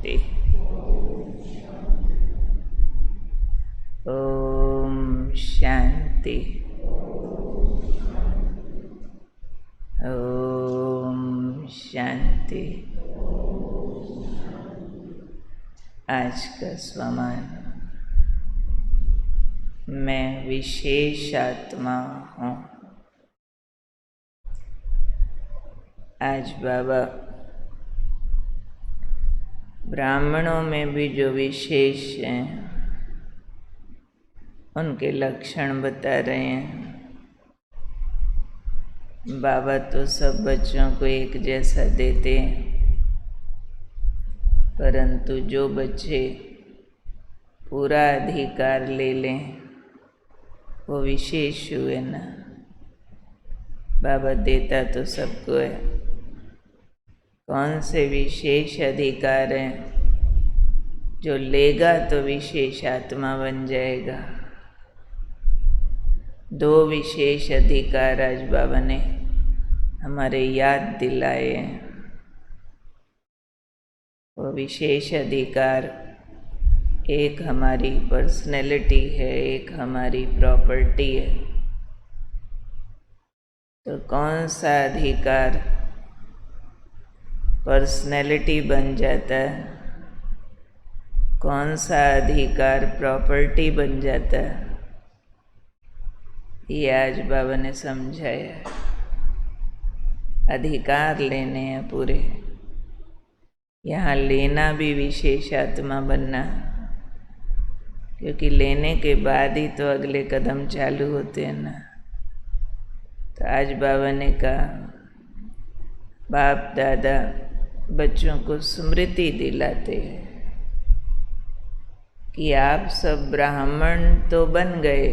शांति। ओम शांति। ओम शांति। आज का स्वमान, मैं विशेष आत्मा हूँ। आज बाबा ब्राह्मणों में भी जो विशेष हैं उनके लक्षण बता रहे हैं। बाबा तो सब बच्चों को एक जैसा देते हैं, परंतु जो बच्चे पूरा अधिकार ले लें वो विशेष हुए ना। बाबा देता तो सबको है, कौन से विशेष अधिकार हैं? जो लेगा तो विशेष आत्मा बन जाएगा। दो विशेष अधिकार आज बाबा ने हमारे याद दिलाए हैं। वो विशेष अधिकार, एक हमारी पर्सनैलिटी है, एक हमारी प्रॉपर्टी है। तो कौन सा अधिकार पर्सनैलिटी बन जाता है, कौन सा अधिकार प्रॉपर्टी बन जाता है, ये आज बाबा ने समझाया। अधिकार लेने हैं पूरे, यहाँ लेना भी विशेष आत्मा बनना, क्योंकि लेने के बाद ही तो अगले कदम चालू होते हैं ना। तो आज बाबा ने कहा, बाप दादा बच्चों को स्मृति दिलाते हैं कि आप सब ब्राह्मण तो बन गए,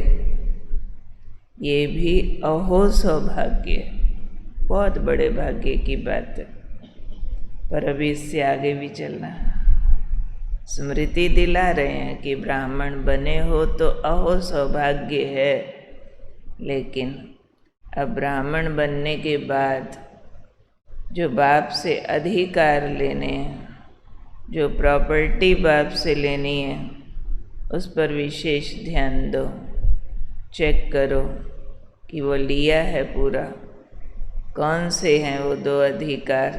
ये भी अहो सौभाग्य, बहुत बड़े भाग्य की बात है। पर अभी इससे आगे भी चलना। स्मृति दिला रहे हैं कि ब्राह्मण बने हो तो अहो सौभाग्य है, लेकिन अब ब्राह्मण बनने के बाद जो बाप से अधिकार लेने हैं, जो प्रॉपर्टी बाप से लेनी है, उस पर विशेष ध्यान दो। चेक करो कि वो लिया है पूरा। कौन से हैं वो दो अधिकार?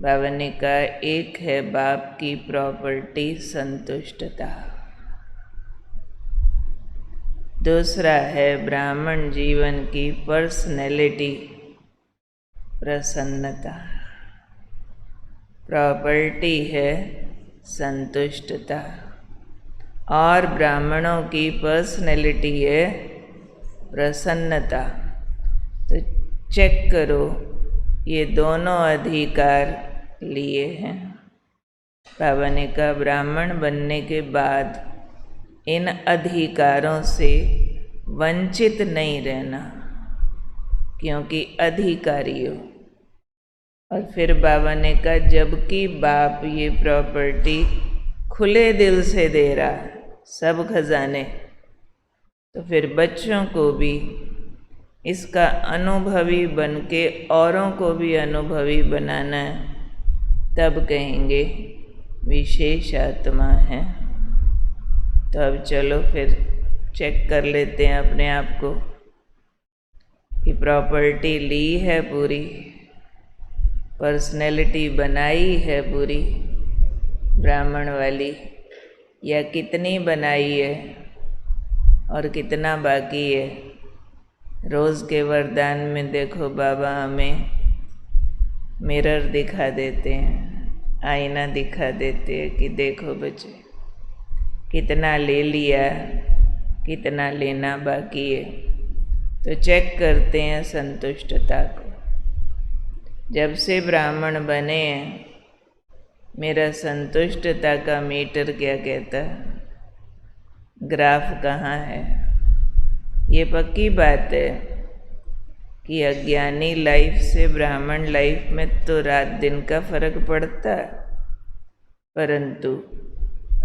बाबा ने कहा, एक है बाप की प्रॉपर्टी संतुष्टता, दूसरा है ब्राह्मण जीवन की पर्सनैलिटी प्रसन्नता। प्रॉपर्टी है संतुष्टता और ब्राह्मणों की पर्सनैलिटी है प्रसन्नता। तो चेक करो ये दोनों अधिकार लिए हैं। बाबा ने कहा, ब्राह्मण बनने के बाद इन अधिकारों से वंचित नहीं रहना, क्योंकि अधिकारी हो। और फिर बाबा ने कहा, जबकि बाप ये प्रॉपर्टी खुले दिल से दे रहा है, सब खजाने, तो फिर बच्चों को भी इसका अनुभवी बन के औरों को भी अनुभवी बनाना है, तब कहेंगे विशेष आत्मा है। तो अब चलो फिर चेक कर लेते हैं अपने आप को कि प्रॉपर्टी ली है पूरी, पर्सनैलिटी बनाई है पूरी ब्राह्मण वाली, या कितनी बनाई है और कितना बाकी है। रोज़ के वरदान में देखो बाबा हमें मिरर दिखा देते हैं, आईना दिखा देते हैं कि देखो बच्चे कितना ले लिया, कितना लेना बाकी है। तो चेक करते हैं संतुष्टता को। जब से ब्राह्मण बने हैं, मेरा संतुष्टता का मीटर क्या कहता है, ग्राफ कहाँ है? ये पक्की बात है कि अज्ञानी लाइफ से ब्राह्मण लाइफ में तो रात दिन का फर्क पड़ता है, परंतु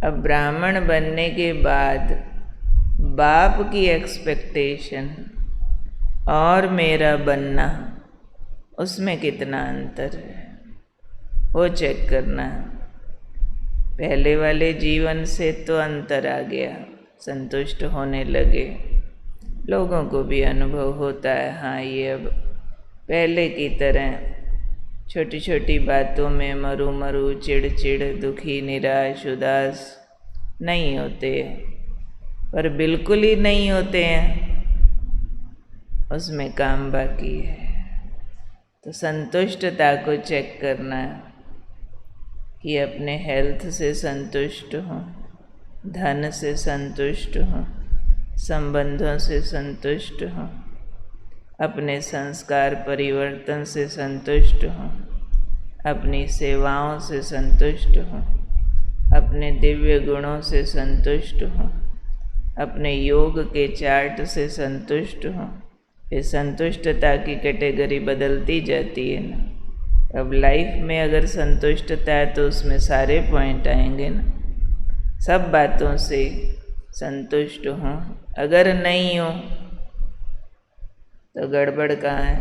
अब ब्राह्मण बनने के बाद बाप की एक्सपेक्टेशन और मेरा बनना, उसमें कितना अंतर है वो चेक करना। पहले वाले जीवन से तो अंतर आ गया, संतुष्ट होने लगे। लोगों को भी अनुभव होता है, हाँ ये अब पहले की तरह छोटी छोटी बातों में मरू मरू, चिड़चिड़, दुखी, निराश, उदास नहीं होते, पर बिल्कुल ही नहीं होते हैं, उसमें काम बाकी है। तो संतुष्टता को चेक करना है कि अपने हेल्थ से संतुष्ट हो, धन से संतुष्ट हो, संबंधों से संतुष्ट हो, अपने संस्कार परिवर्तन से संतुष्ट हो, अपनी सेवाओं से संतुष्ट हो, अपने दिव्य गुणों से संतुष्ट हो, अपने योग के चार्ट से संतुष्ट हो। ये संतुष्टता की कैटेगरी बदलती जाती है ना। अब लाइफ में अगर संतुष्टता है तो उसमें सारे पॉइंट आएंगे ना। सब बातों से संतुष्ट हो, अगर नहीं हो तो गड़बड़ कहाँ है?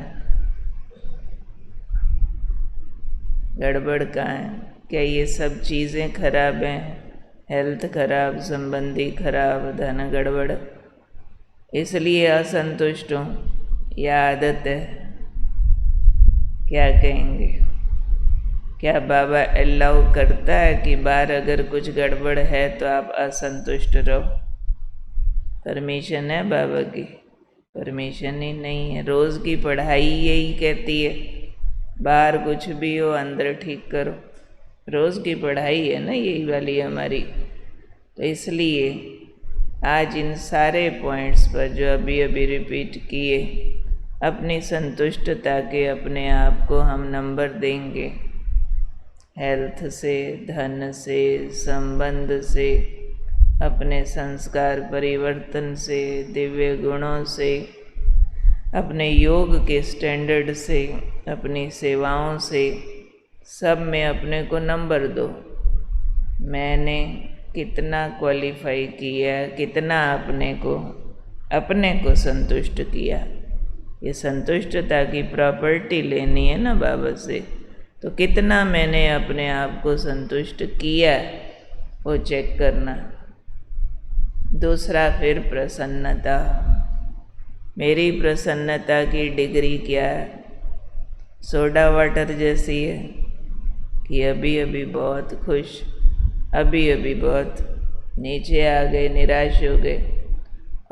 गड़बड़ कहाँ है? क्या ये सब चीज़ें खराब हैं? हेल्थ खराब, संबंधी खराब, धन गड़बड़, इसलिए असंतुष्ट हो, या आदत है? क्या कहेंगे? क्या बाबा अलाउ करता है कि बाहर अगर कुछ गड़बड़ है तो आप असंतुष्ट रहो? परमिशन है बाबा की? परमिशन ही नहीं है। रोज़ की पढ़ाई यही कहती है, बाहर कुछ भी हो अंदर ठीक करो। रोज़ की पढ़ाई है ना यही वाली हमारी। तो इसलिए आज इन सारे पॉइंट्स पर जो अभी अभी रिपीट किए, अपनी संतुष्टता के अपने आप को हम नंबर देंगे। हेल्थ से, धन से, संबंध से, अपने संस्कार परिवर्तन से, दिव्य गुणों से, अपने योग के स्टैंडर्ड से, अपनी सेवाओं से, सब में अपने को नंबर दो। मैंने कितना क्वालिफाई किया, कितना अपने को संतुष्ट किया। ये संतुष्टता की प्रॉपर्टी लेनी है ना बाबा से, तो कितना मैंने अपने आप को संतुष्ट किया वो चेक करना। दूसरा फिर प्रसन्नता। मेरी प्रसन्नता की डिग्री क्या है? सोडा वाटर जैसी है कि अभी अभी बहुत खुश, अभी अभी बहुत नीचे आ गए, निराश हो गए।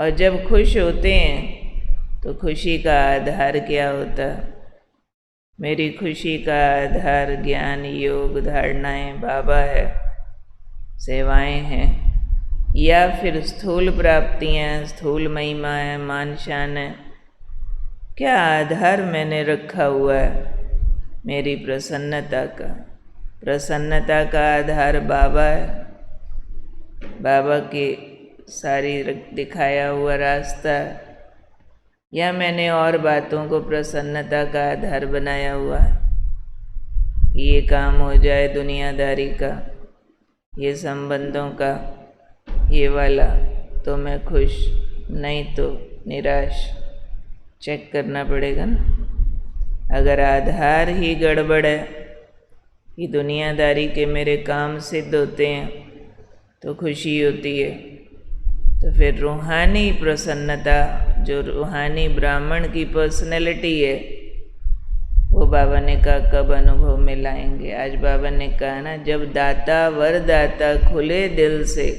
और जब खुश होते हैं तो खुशी का आधार क्या होता? मेरी खुशी का आधार ज्ञान, योग, धारणाएं, बाबा है, सेवाएं हैं, या फिर स्थूल प्राप्तियां, स्थूल महिमा है, मान शान है? क्या आधार मैंने रखा हुआ है मेरी प्रसन्नता का? प्रसन्नता का आधार बाबा है, बाबा के सारी दिखाया हुआ रास्ता, या मैंने और बातों को प्रसन्नता का आधार बनाया हुआ है? ये काम हो जाए दुनियादारी का, ये संबंधों का, ये वाला, तो मैं खुश, नहीं तो निराश। चेक करना पड़ेगा ना। अगर आधार ही गड़बड़ है कि दुनियादारी के मेरे काम सिद्ध होते हैं तो खुशी होती है, तो फिर रूहानी प्रसन्नता, जो रूहानी ब्राह्मण की पर्सनैलिटी है, वो बाबा ने कहा कब अनुभव में लाएंगे? आज बाबा ने कहा ना, जब दाता वरदाता खुले दिल से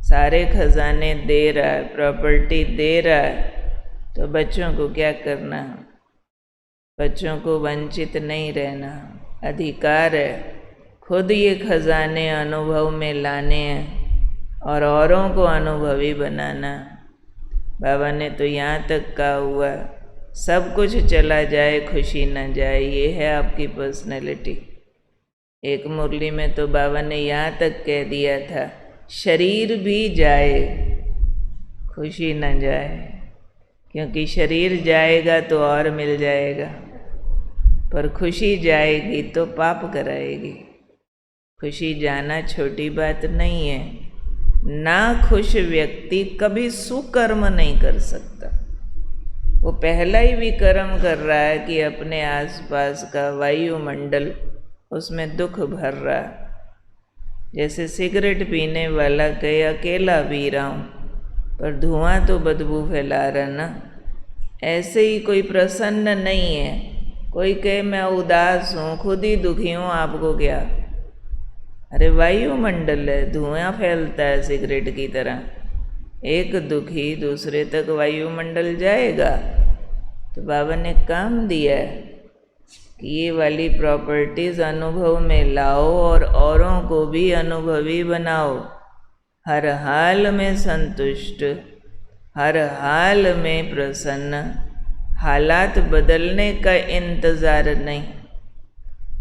सारे खजाने दे रहा है, प्रॉपर्टी दे रहा है, तो बच्चों को क्या करना? बच्चों को वंचित नहीं रहना, अधिकार है खुद ये खजाने अनुभव में लाने हैं और औरों को अनुभवी बनाना। बाबा ने तो यहाँ तक कहा हुआ, सब कुछ चला जाए खुशी न जाए, ये है आपकी पर्सनैलिटी। एक मुरली में तो बाबा ने यहाँ तक कह दिया था, शरीर भी जाए खुशी न जाए, क्योंकि शरीर जाएगा तो और मिल जाएगा, पर खुशी जाएगी तो पाप कराएगी। खुशी जाना छोटी बात नहीं है। ना खुश व्यक्ति कभी सुकर्म नहीं कर सकता। वो पहला ही विकर्म कर रहा है कि अपने आसपास का वायुमंडल, उसमें दुख भर रहा है। जैसे सिगरेट पीने वाला कहे अकेला पी रहा हूँ पर धुआं तो बदबू फैला रहा ना, ऐसे ही कोई प्रसन्न नहीं है। कोई कहे मैं उदास हूँ, खुद ही दुखी हूँ, आपको क्या? अरे वायुमंडल है, धुआं फैलता है सिगरेट की तरह। एक दुखी दूसरे तक वायुमंडल जाएगा। तो बाबा ने काम दिया है कि ये वाली प्रॉपर्टीज अनुभव में लाओ और औरों को भी अनुभवी बनाओ। हर हाल में संतुष्ट, हर हाल में प्रसन्न, हालात बदलने का इंतज़ार नहीं।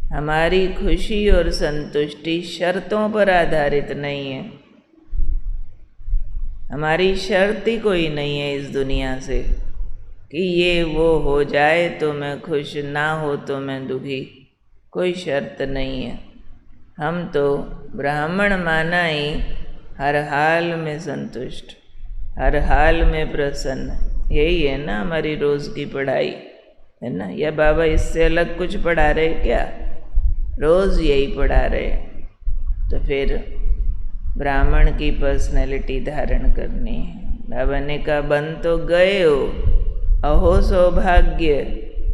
हमारी खुशी और संतुष्टि शर्तों पर आधारित नहीं है। हमारी शर्त ही कोई नहीं है इस दुनिया से कि ये वो हो जाए तो मैं खुश, ना हो तो मैं दुखी। कोई शर्त नहीं है। हम तो ब्राह्मण माना ही हर हाल में संतुष्ट, हर हाल में प्रसन्न। यही है ना हमारी रोज़ की पढ़ाई, है ना? या बाबा इससे अलग कुछ पढ़ा रहे क्या? रोज़ यही पढ़ा रहे। तो फिर ब्राह्मण की पर्सनैलिटी धारण करनी है। बाबा ने कहा बन तो गए हो, अहो सौभाग्य,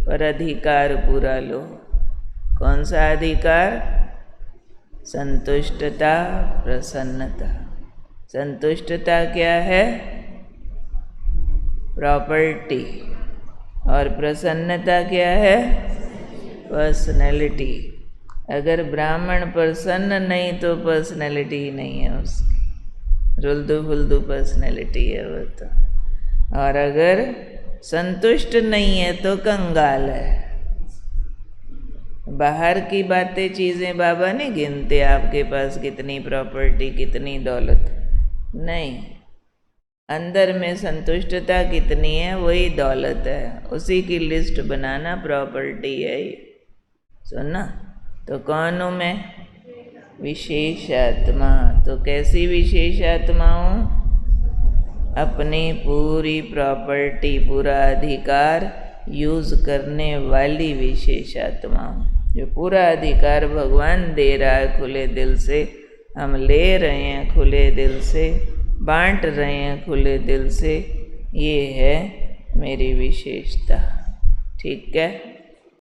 पर अधिकार पूरा लो। कौन सा अधिकार? संतुष्टता, प्रसन्नता। संतुष्टता क्या है? प्रॉपर्टी। और प्रसन्नता क्या है? पर्सनैलिटी। अगर ब्राह्मण प्रसन्न नहीं तो पर्सनैलिटी ही नहीं है उसकी, रुल्दू फुल्दू पर्सनैलिटी है वो तो। और अगर संतुष्ट नहीं है तो कंगाल है। बाहर की बातें, चीज़ें बाबा नहीं गिनते आपके पास कितनी प्रॉपर्टी, कितनी दौलत, नहीं। अंदर में संतुष्टता कितनी है वही दौलत है। उसी की लिस्ट बनाना प्रॉपर्टी है ये। सुनना? तो कौन हूँ मैं? विशेष आत्मा। तो कैसी विशेष आत्मा हूँ? अपनी पूरी प्रॉपर्टी, पूरा अधिकार यूज़ करने वाली विशेष आत्मा हूँ। जो पूरा अधिकार भगवान दे रहा है खुले दिल से, हम ले रहे हैं खुले दिल से, बांट रहे हैं खुले दिल से, ये है मेरी विशेषता। ठीक है?